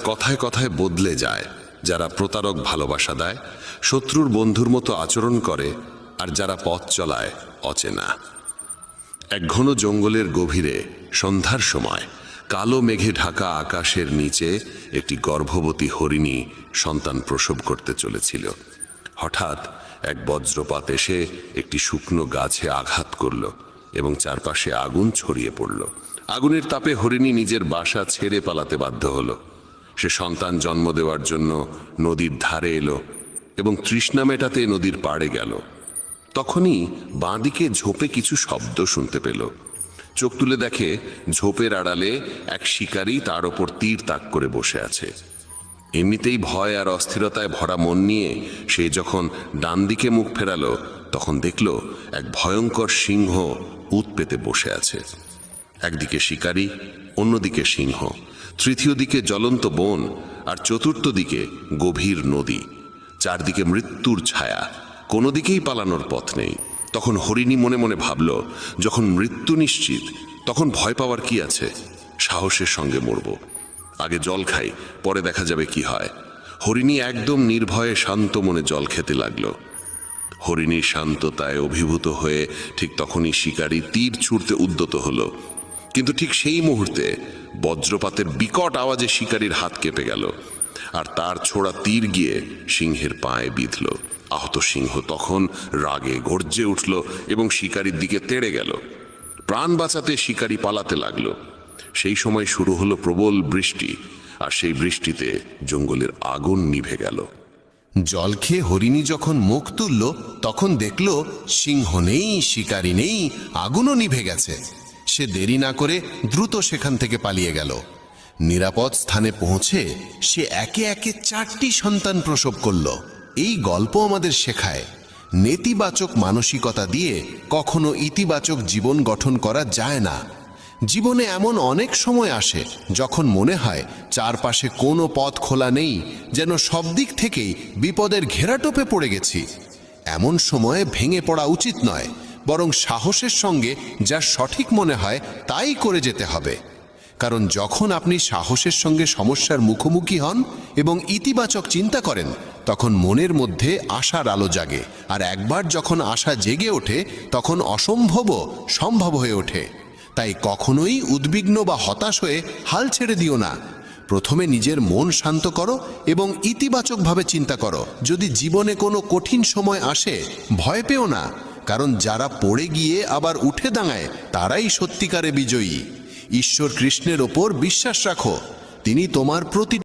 কথায় কথায় বদলে যায়, যারা প্রতারক ভালোবাসা দেয়, শত্রুর বন্ধুর মতো আচরণ করে, আর যারা পথ চলায় অচেনা। এক ঘন জঙ্গলের গভীরে সন্ধ্যার সময় কালো মেঘে ঢাকা আকাশের নিচে একটি গর্ভবতী হরিণী সন্তান প্রসব করতে চলেছিল। হঠাৎ এক বজ্রপাত এসে একটি শুকনো গাছে আঘাত করল এবং চারপাশে আগুন ছড়িয়ে পড়ল। আগুনের তাপে হরিণী নিজের বাসা ছেড়ে পালাতে বাধ্য হলো। সে সন্তান জন্ম দেওয়ার জন্য নদীর ধারে এলো এবং তৃষ্ণা মেটাতে নদীর পাড়ে গেল। তখনই বাঁদিকে ঝোপে কিছু শব্দ শুনতে পেল। চোখ তুলে দেখে ঝোপের আড়ালে এক শিকারী তার ওপর তীর তাক করে বসে আছে। এমনিতেই ভয় আর অস্থিরতায় ভরা মন নিয়ে সে যখন ডান দিকে মুখ ফেরালো, তখন দেখল এক ভয়ঙ্কর সিংহ উত পেতে বসে আছে। একদিকে শিকারী, অন্যদিকে সিংহ, তৃতীয় দিকে জ্বলন্ত বন, আর চতুর্থ দিকে গভীর নদী। চারদিকে মৃত্যুর ছায়া, কোনো দিকেই পালানোর পথ নেই। তখন হরিণী মনে মনে ভাবল, যখন মৃত্যু নিশ্চিত, তখন ভয় পাওয়ার কি আছে? সাহসের সঙ্গে মরব। আগে জল খাই, পরে দেখা যাবে কি হয়। হরিণী একদম নির্ভয়ে শান্ত মনে জল খেতে লাগলো। হরিণীর শান্ততায় অভিভূত হয়ে ঠিক তখনই শিকারী তীর ছুঁড়তে উদ্যত হলো। কিন্তু ঠিক সেই মুহূর্তে বজ্রপাতের বিকট আওয়াজে শিকারীর হাত কেঁপে গেল, আর তার ছোড়া তীর গিয়ে সিংহের পায়ে বিঁধল। আহত সিংহ তখন রাগে গর্জে উঠল এবং শিকারীর দিকে তেড়ে গেল। প্রাণ বাঁচাতে শিকারী পালাতে লাগলো। সেই সময় শুরু হলো প্রবল বৃষ্টি, আর সেই বৃষ্টিতে জঙ্গলের আগুন নিভে গেল। জল খেয়ে হরিণী যখন মুখ তুলল, তখন দেখল সিংহ নেই, শিকারী নেই, আগুনও নিভে গেছে। সে দেরি না করে দ্রুত সেখান থেকে পালিয়ে গেল। নিরাপদ স্থানে পৌঁছে সে একে একে 4টি সন্তান প্রসব করল। এই গল্প আমাদের শেখায়, নেতিবাচক মানসিকতা দিয়ে কখনো ইতিবাচক জীবন গঠন করা যায় না। জীবনে এমন অনেক সময় আসে যখন মনে হয় চারপাশে কোনো পথ খোলা নেই, যেন সব দিক থেকেই বিপদের ঘেরাটোপে পড়ে গেছি। এমন সময়ে ভেঙে পড়া উচিত নয়, বরং সাহসের সঙ্গে যা সঠিক মনে হয় তাই করে যেতে হবে। কারণ যখন আপনি সাহসের সঙ্গে সমস্যার মুখোমুখি হন এবং ইতিবাচক চিন্তা করেন, তখন মনের মধ্যে আশার আলো জাগে, আর একবার যখন আশা জেগে ওঠে, তখন অসম্ভবও সম্ভব হয়ে ওঠে। তাই কখনোই উদ্বিগ্ন বা হতাশ হয়ে হাল ছেড়ে দিও না। প্রথমে নিজের মন শান্ত করো এবং ইতিবাচকভাবে চিন্তা করো। যদি জীবনে কোনো কঠিন সময় আসে, ভয় পেও না, কারণ যারা পড়ে গিয়ে আবার উঠে দাঁড়ায় তারাই সত্যিকারে বিজয়ী। ঈশ্বর কৃষ্ণের ওপর বিশ্বাস রাখো, তিনি তোমার প্রতি